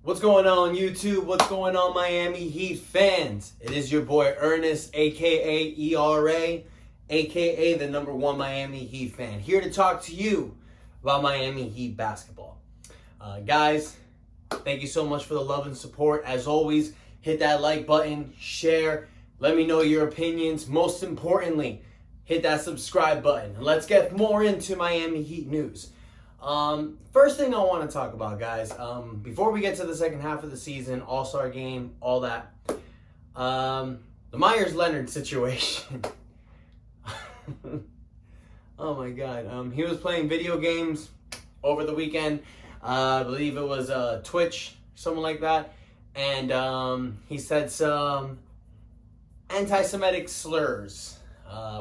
What's going on, YouTube? What's going on, Miami Heat fans? It is your boy Ernest, aka ERA, aka the #1 Miami Heat fan, here to talk to you about Miami Heat basketball. Guys, thank you so much for the love and support. As always, hit that like button, share, let me know your opinions. Most importantly, hit that subscribe button. And let's get more into Miami Heat news. First thing I want to talk about, guys, before we get to the second half of the season, All-Star game, all that, the Myers-Leonard situation. Oh my God. He was playing video games over the weekend. I believe it was Twitch, something like that. And he said some anti-Semitic slurs,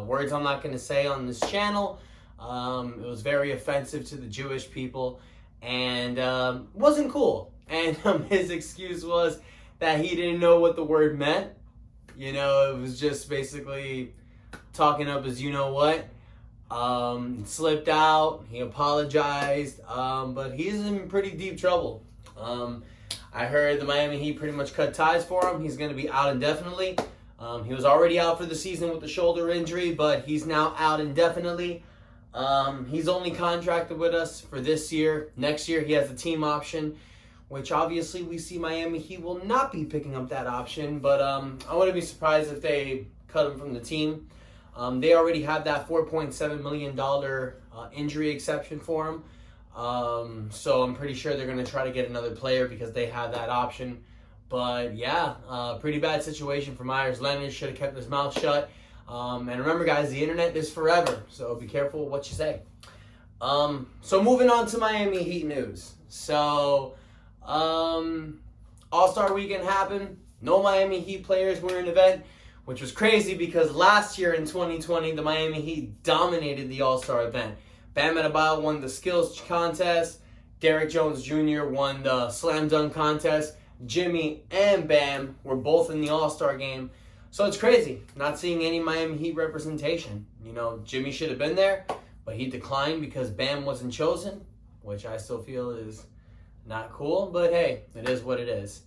words I'm not going to say on this channel. It was very offensive to the Jewish people and wasn't cool. And his excuse was that he didn't know what the word meant. You know, it was just basically talking up his you-know-what. Slipped out. He apologized. But he's in pretty deep trouble. I heard the Miami Heat pretty much cut ties for him. He's going to be out indefinitely. He was already out for the season with the shoulder injury, but he's now out indefinitely. He's only contracted with us for this year. Next year, he has a team option, which obviously we see Miami Heat will not be picking up that option. But I wouldn't be surprised if they cut him from the team. They already have that $4.7 million injury exception for him. So I'm pretty sure they're going to try to get another player because they have that option. But yeah, pretty bad situation for Myers-Leonard. Should have kept his mouth shut. And remember, guys, the internet is forever, so be careful what you say. So moving on to Miami Heat news. So, All-Star Weekend happened. No Miami Heat players were in the event, which was crazy because last year in 2020, the Miami Heat dominated the All-Star event. Bam Adebayo won the skills contest. Derrick Jones Jr. won the slam dunk contest. Jimmy and Bam were both in the All-Star game. So it's crazy not seeing any Miami Heat representation. You know, Jimmy should have been there, but he declined because Bam wasn't chosen, which I still feel is not cool. But hey, it is what it is.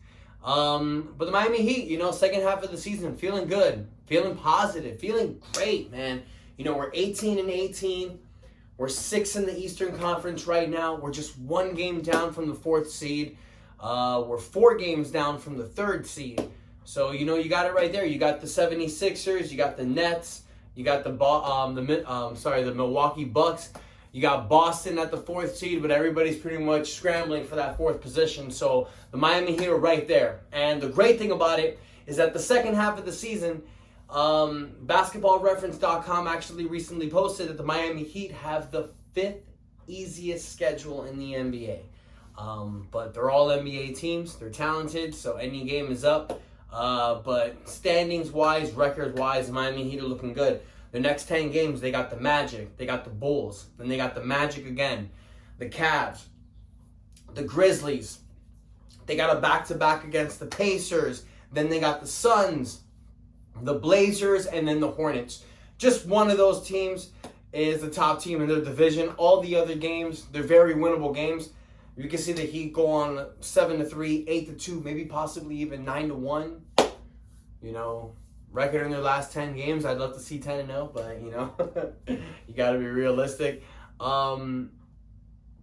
But the Miami Heat, you know, second half of the season, feeling good, feeling positive, feeling great, man. You know, we're 18-18. We're 6th in the Eastern Conference right now. We're just 1 game down from the 4th seed. We're 4 games down from the 3rd seed. So, you know, you got it right there. You got the 76ers, you got the Nets, you got the Milwaukee Bucks. You got Boston at the 4th seed, but everybody's pretty much scrambling for that 4th position. So, the Miami Heat are right there. And the great thing about it is that the second half of the season, basketballreference.com actually recently posted that the Miami Heat have the 5th easiest schedule in the NBA. But they're all NBA teams. They're talented, so any game is up. But standings-wise, record-wise, Miami Heat are looking good. The next 10 games, they got the Magic, they got the Bulls, then they got the Magic again, the Cavs, the Grizzlies. They got a back-to-back against the Pacers. Then they got the Suns, the Blazers, and then the Hornets. Just one of those teams is the top team in their division. All the other games, they're very winnable games. You can see the Heat go on 7-3, 8-2, maybe possibly even 9-1. You know, record in their last 10 games. I'd love to see 10-0, but, you know, you got to be realistic. But,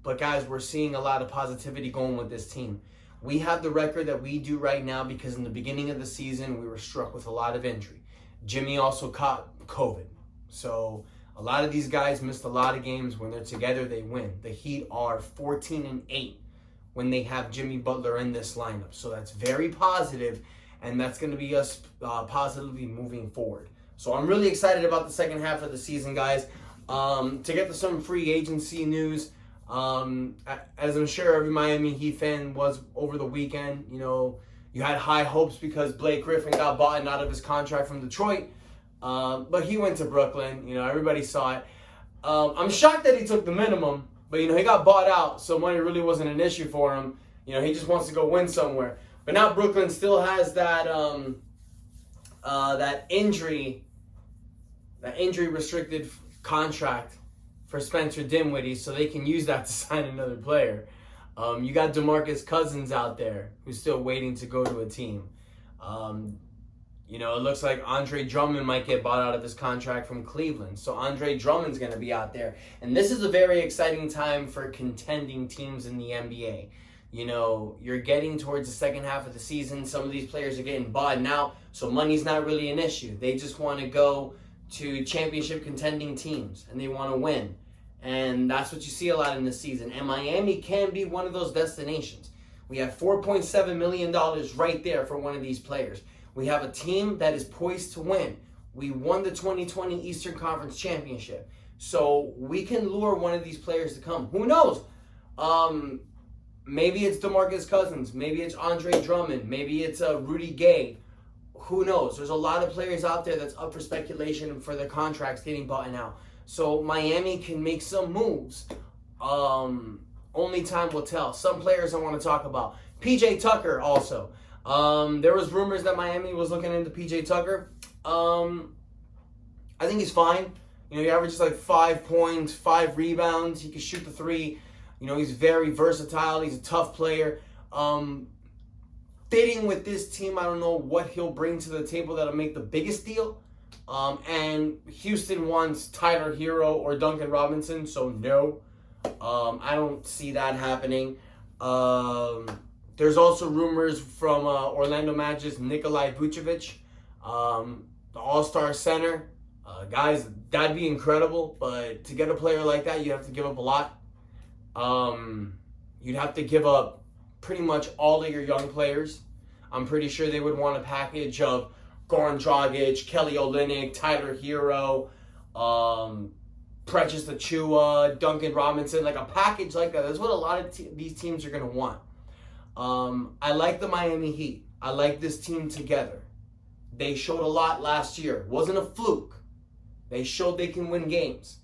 guys, we're seeing a lot of positivity going with this team. We have the record that we do right now because in the beginning of the season, we were struck with a lot of injury. Jimmy also caught COVID. So, a lot of these guys missed a lot of games. When they're together, they win. The Heat are 14-8 when they have Jimmy Butler in this lineup. So that's very positive, and that's going to be us positively moving forward. So I'm really excited about the second half of the season, guys. To get to some free agency news, as I'm sure every Miami Heat fan was over the weekend, you know, you had high hopes because Blake Griffin got bought out of his contract from Detroit. But he went to Brooklyn. You know, everybody saw it. I'm shocked that he took the minimum, but, you know, he got bought out, so money really wasn't an issue for him. You know, he just wants to go win somewhere. But now Brooklyn still has that that injury restricted contract for Spencer Dinwiddie, so they can use that to sign another player. You got DeMarcus Cousins out there who's still waiting to go to a team. It looks like Andre Drummond might get bought out of his contract from Cleveland. So Andre Drummond's going to be out there. And this is a very exciting time for contending teams in the NBA. You're getting towards the second half of the season. Some of these players are getting bought now, so money's not really an issue. They just want to go to championship contending teams, and they want to win. And that's what you see a lot in this season. And Miami can be one of those destinations. We have $4.7 million right there for one of these players. We have a team that is poised to win. We won the 2020 Eastern Conference Championship. So we can lure one of these players to come. Who knows? Maybe it's DeMarcus Cousins. Maybe it's Andre Drummond. Maybe it's Rudy Gay. Who knows? There's a lot of players out there that's up for speculation for their contracts getting bought out. So Miami can make some moves. Only time will tell. Some players I want to talk about. PJ Tucker also. There was rumors that Miami was looking into PJ Tucker. I think he's fine. He averages like 5 points, 5 rebounds. He can shoot the three. He's very versatile. He's a tough player. Fitting with this team, I don't know what he'll bring to the table that'll make the biggest deal. And Houston wants Tyler Hero or Duncan Robinson, so no. I don't see that happening. There's also rumors from Orlando Magic's Nikolai Vucevic, the all-star center. Guys, that'd be incredible, but to get a player like that, you have to give up a lot. You'd have to give up pretty much all of your young players. I'm pretty sure they would want a package of Goran Dragic, Kelly Olynyk, Tyler Hero, Precious Achiuwa, Duncan Robinson, like a package like that. That's what a lot of these teams are going to want. I like the Miami Heat. I like this team together. They showed a lot last year. It wasn't a fluke. They showed they can win games.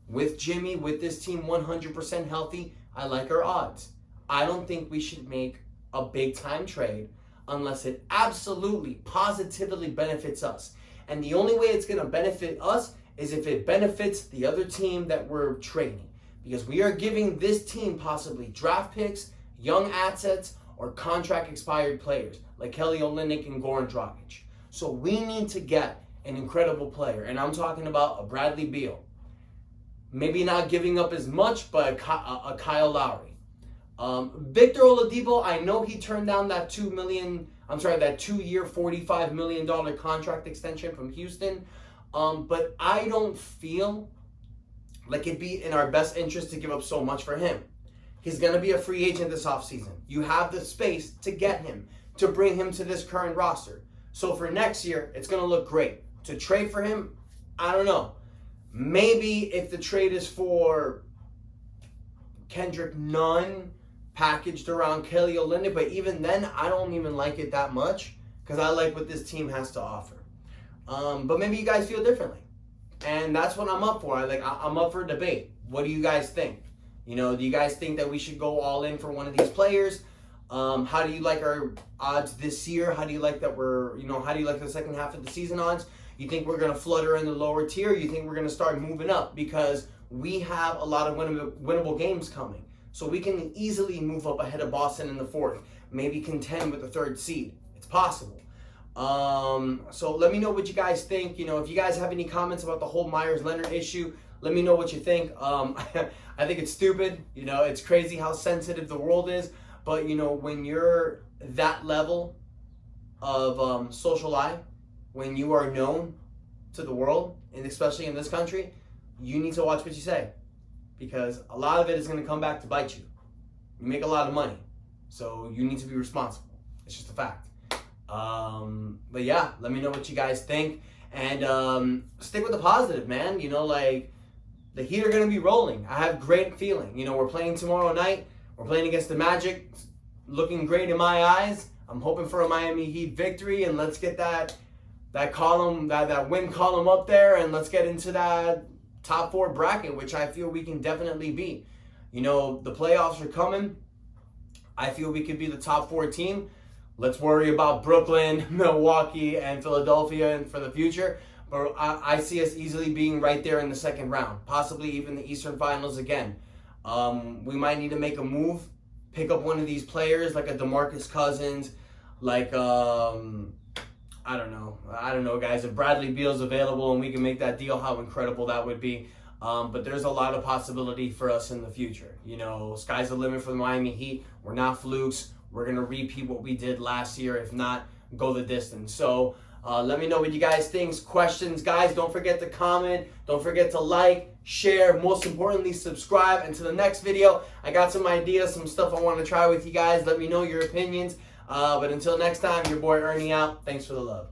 With Jimmy, with this team 100% healthy, I like our odds. I don't think we should make a big-time trade unless it absolutely, positively benefits us. And the only way it's going to benefit us is if it benefits the other team that we're trading. Because we are giving this team possibly draft picks, young assets, or contract-expired players like Kelly Olynyk and Goran Dragic. So we need to get an incredible player. And I'm talking about a Bradley Beal. Maybe not giving up as much, but a Kyle Lowry. Victor Oladipo, I know he turned down that 2-year, $45 million contract extension from Houston. But I don't feel like it'd be in our best interest to give up so much for him. He's going to be a free agent this offseason. You have the space to get him, to bring him to this current roster. So for next year, it's going to look great. To trade for him, I don't know. Maybe if the trade is for Kendrick Nunn packaged around Kelly Olynyk, but even then, I don't even like it that much because I like what this team has to offer. But maybe you guys feel differently, and that's what I'm up for. I'm up for debate. What do you guys think? Do you guys think that we should go all in for one of these players? How do you like our odds this year? How do you like that how do you like the second half of the season odds? You think we're going to flutter in the lower tier? You think we're going to start moving up? Because we have a lot of winnable games coming. So we can easily move up ahead of Boston in the fourth. Maybe contend with the third seed. It's possible. So let me know what you guys think. If you guys have any comments about the whole Myers-Leonard issue, let me know what you think. I think it's stupid. It's crazy how sensitive the world is. But, when you're that level of social life, when you are known to the world, and especially in this country, you need to watch what you say. Because a lot of it is going to come back to bite you. You make a lot of money. So you need to be responsible. It's just a fact. But yeah, let me know what you guys think. And stick with the positive, man. The Heat are going to be rolling. I have great feeling. We're playing tomorrow night. We're playing against the Magic. Looking great in my eyes. I'm hoping for a Miami Heat victory, and let's get that column, that win column up there, and let's get into that top 4 bracket, which I feel we can definitely be. The playoffs are coming. I feel we could be the top 4 team. Let's worry about Brooklyn, Milwaukee, and Philadelphia for the future. But I see us easily being right there in the second round, possibly even the Eastern Finals again. We might need to make a move pick up one of these players like a DeMarcus Cousins, like I don't know, guys. If Bradley Beal's available and we can make that deal, how incredible that would be. But there's a lot of possibility for us in the future. You know, sky's the limit for the Miami Heat. We're not flukes. We're going to repeat what we did last year. If not, go the distance. So let me know what you guys think. Questions, guys. Don't forget to comment. Don't forget to like, share. Most importantly, subscribe. And to the next video, I got some ideas, some stuff I want to try with you guys. Let me know your opinions. But until next time, your boy Ernie out. Thanks for the love.